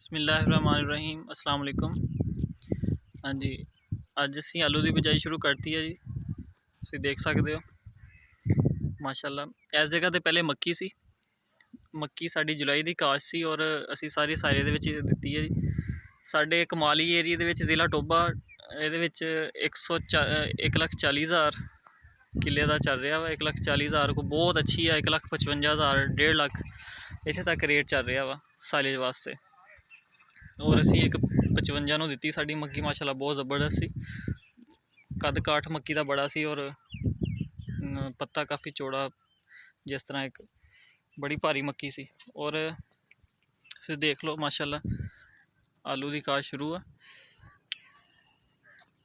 बिस्मिल्लाहिर्रहमानिर्रहीम अस्सलाम वालेकुम। हाँ जी, ਅੱਜ ਅਸੀਂ ਆਲੂ ਦੀ ਬਿਜਾਈ ਸ਼ੁਰੂ ਕਰਤੀ ਹੈ ਜੀ। ਤੁਸੀਂ ਦੇਖ ਸਕਦੇ ਹੋ ਮਾਸ਼ਾਅੱਲਾ। ਇਸ ਜਗ੍ਹਾ ਤੇ ਪਹਿਲੇ ਮੱਕੀ ਸੀ। ਮੱਕੀ ਸਾਡੀ ਜੁਲਾਈ ਦੀ ਕਾਸ਼ ਸੀ ਔਰ ਅਸੀਂ ਸਾਰੀ ਸਾਇਰੇ ਦੇ ਵਿੱਚ ਦਿੱਤੀ ਹੈ ਜੀ। ਸਾਡੇ ਕਮਾਲੀ ਏਰੀਏ ਦੇ ਵਿੱਚ ਜ਼ਿਲ੍ਹਾ ਟੋਬਾ ਇਹਦੇ ਵਿੱਚ 1,40,000 ਕਿੱਲੇ ਦਾ ਚੱਲ ਰਿਹਾ ਵਾ। 1,40,000 ਕੋ ਬਹੁਤ ਅੱਛੀ ਆ। 1,55,000 1.5 ਲੱਖ ਇੱਥੇ ਤੱਕ ਰੇਟ ਚੱਲ ਰਿਹਾ ਵਾ ਸਾਈਲੇਜ ਵਾਸਤੇ। और असी एक 55 ਨੂੰ ਦਿੱਤੀ। ਸਾਡੀ ਮੱਕੀ ਮਾਸ਼ਾਅੱਲਾ ਬਹੁਤ ਜ਼ਬਰਦਸਤ ਸੀ। ਕੱਦ ਕਾਠ ਮੱਕੀ ਦਾ ਬੜਾ ਸੀ ਔਰ ਪੱਤਾ ਕਾਫੀ ਚੌੜਾ, ਜਿਸ ਤਰ੍ਹਾਂ ਇੱਕ ਬੜੀ ਭਾਰੀ ਮੱਕੀ ਸੀ। ਔਰ ਤੁਸੀਂ ਦੇਖ ਲਓ ਮਾਸ਼ਾਅੱਲਾ ਆਲੂ ਦੀ ਕਾਸ਼ ਸ਼ੁਰੂ ਆ।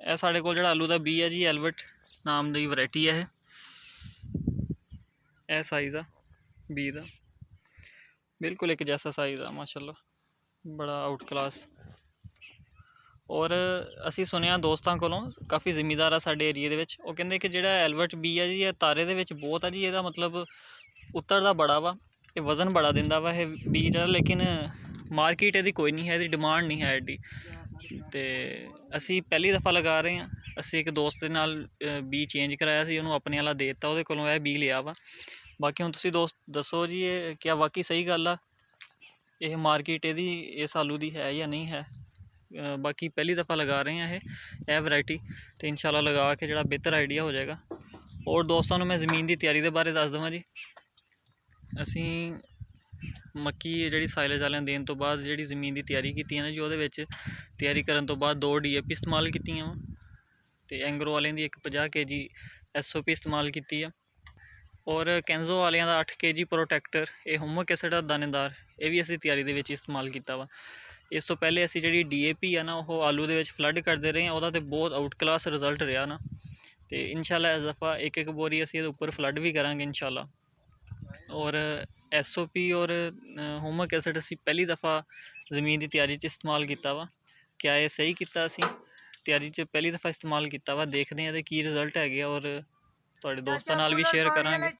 ਇਹ ਸਾਡੇ ਕੋਲ ਜਿਹੜਾ ਆਲੂ ਦਾ ਬੀ ਹੈ ਜੀ, ਐਲਵਟ ਨਾਮ ਦੀ ਵੈਰਾਈਟੀ ਹੈ। ਇਹ ਸਾਈਜ਼ ਆ ਬੀ ਦਾ, ਬਿਲਕੁਲ ਇੱਕ ਜੈਸਾ ਸਾਈਜ਼ ਆ ਮਾਸ਼ਾਅੱਲਾ, बड़ा आउट क्लास। और ਅਸੀਂ ਸੁਣਿਆ ਦੋਸਤਾਂ ਕੋਲੋਂ, ਕਾਫੀ ਜ਼ਿਮੀਦਾਰ ਆ ਸਾਡੇ ਏਰੀਏ ਦੇ ਵਿੱਚ, ਉਹ ਕਹਿੰਦੇ ਕਿ ਜਿਹੜਾ ਐਲਵਟ ਬੀ ਹੈ ਜੀ, ਇਹ ਤਾਰੇ ਦੇ ਵਿੱਚ ਬਹੁਤ ਆ ਜੀ। ਇਹਦਾ ਮਤਲਬ ਉੱਤਰਦਾ ਬੜਾ ਵਾ, ਇਹ ਵਜ਼ਨ ਬੜਾ ਦਿੰਦਾ ਵਾ ਇਹ ਬੀ ਜਿਹੜਾ। ਲੇਕਿਨ ਮਾਰਕੀਟ ਇਹਦੀ ਕੋਈ ਨਹੀਂ ਹੈ, ਇਹਦੀ ਡਿਮਾਂਡ ਨਹੀਂ ਹੈ ਐਡੀ। ਅਤੇ ਅਸੀਂ ਪਹਿਲੀ ਦਫਾ ਲਗਾ ਰਹੇ ਹਾਂ। ਅਸੀਂ ਇੱਕ ਦੋਸਤ ਦੇ ਨਾਲ ਬੀ ਚੇਂਜ ਕਰਾਇਆ ਸੀ, ਉਹਨੂੰ ਆਪਣੇ ਵਾਲਾ ਦੇ ਦਿੱਤਾ, ਉਹਦੇ ਕੋਲੋਂ ਇਹ ਬੀ ਲਿਆ ਵਾ। ਬਾਕੀ ਹੁਣ ਤੁਸੀਂ ਦੋਸਤ ਦੱਸੋ ਜੀ, ਇਹ ਕਿਆ ਵਾਕਈ ਸਹੀ ਗੱਲ ਆ? ਇਹ ਮਾਰਕੀਟ ਇਹਦੀ ਇਸ ਆਲੂ ਦੀ ਹੈ ਜਾਂ ਨਹੀਂ ਹੈ? ਬਾਕੀ ਪਹਿਲੀ ਦਫਾ ਲਗਾ ਰਹੇ ਹਾਂ ਇਹ ਵੈਰਾਈਟੀ, ਅਤੇ ਇਨਸ਼ਾਅੱਲਾ ਲਗਾ ਕੇ ਜਿਹੜਾ ਬਿਹਤਰ ਆਈਡੀਆ ਹੋ ਜਾਏਗਾ। ਔਰ ਦੋਸਤਾਂ ਨੂੰ ਮੈਂ ਜ਼ਮੀਨ ਦੀ ਤਿਆਰੀ ਦੇ ਬਾਰੇ ਦੱਸ ਦੇਵਾਂ ਜੀ। ਅਸੀਂ ਮੱਕੀ ਜਿਹੜੀ ਸਾਈਲੇਜ ਵਾਲਿਆਂ ਦੇਣ ਤੋਂ ਬਾਅਦ ਜਿਹੜੀ ਜ਼ਮੀਨ ਦੀ ਤਿਆਰੀ ਕੀਤੀ ਹੈ ਨਾ ਜੀ, ਉਹਦੇ ਵਿੱਚ ਤਿਆਰੀ ਕਰਨ ਤੋਂ ਬਾਅਦ 2 DAP ਇਸਤੇਮਾਲ ਕੀਤੀਆਂ ਵਾ, ਅਤੇ ਐਂਗਰੋ ਵਾਲਿਆਂ ਦੀ ਇੱਕ 50 kg SOP ਇਸਤੇਮਾਲ ਕੀਤੀ ਆ। ਔਰ ਕੈਂਜ਼ੋ ਵਾਲਿਆਂ ਦਾ 8 kg ਪ੍ਰੋਟੈਕਟਰ, ਇਹ ਹੁਮਕ ਐਸਿਡ ਆ ਦਾਣੇਦਾਰ, ਇਹ ਵੀ ਅਸੀਂ ਤਿਆਰੀ ਦੇ ਵਿੱਚ ਇਸਤੇਮਾਲ ਕੀਤਾ ਵਾ। ਇਸ ਤੋਂ ਪਹਿਲੇ ਅਸੀਂ ਜਿਹੜੀ DAP ਆ ਨਾ, ਉਹ ਆਲੂ ਦੇ ਵਿੱਚ ਫਲੱਡ ਕਰਦੇ ਰਹੇ ਹਾਂ। ਉਹਦਾ ਤਾਂ ਬਹੁਤ ਆਊਟ ਕਲਾਸ ਰਿਜ਼ਲਟ ਰਿਹਾ ਨਾ। ਅਤੇ ਇਨਸ਼ਾਅੱਲਾ ਇਸ ਦਫਾ ਇੱਕ ਇੱਕ ਬੋਰੀ ਅਸੀਂ ਇਹਦੇ ਉੱਪਰ ਫਲੱਡ ਵੀ ਕਰਾਂਗੇ ਇਨਸ਼ਾਅੱਲਾ। ਔਰ SOP ਔਰ ਹੁਮਕ ਐਸਿਡ ਅਸੀਂ ਪਹਿਲੀ ਦਫਾ ਜ਼ਮੀਨ ਦੀ ਤਿਆਰੀ 'ਚ ਇਸਤੇਮਾਲ ਕੀਤਾ ਵਾ। ਕਿਆ ਇਹ ਸਹੀ ਕੀਤਾ? ਅਸੀਂ ਤਿਆਰੀ 'ਚ ਪਹਿਲੀ ਦਫਾ ਇਸਤੇਮਾਲ ਕੀਤਾ ਵਾ, ਦੇਖਦੇ ਹਾਂ ਇਹਦੇ ਕੀ ਰਿਜ਼ਲਟ ਹੈਗੇ ਆ, ਔਰ ਤੁਹਾਡੇ ਦੋਸਤਾਂ ਨਾਲ ਵੀ ਸ਼ੇਅਰ ਕਰਾਂਗੇ।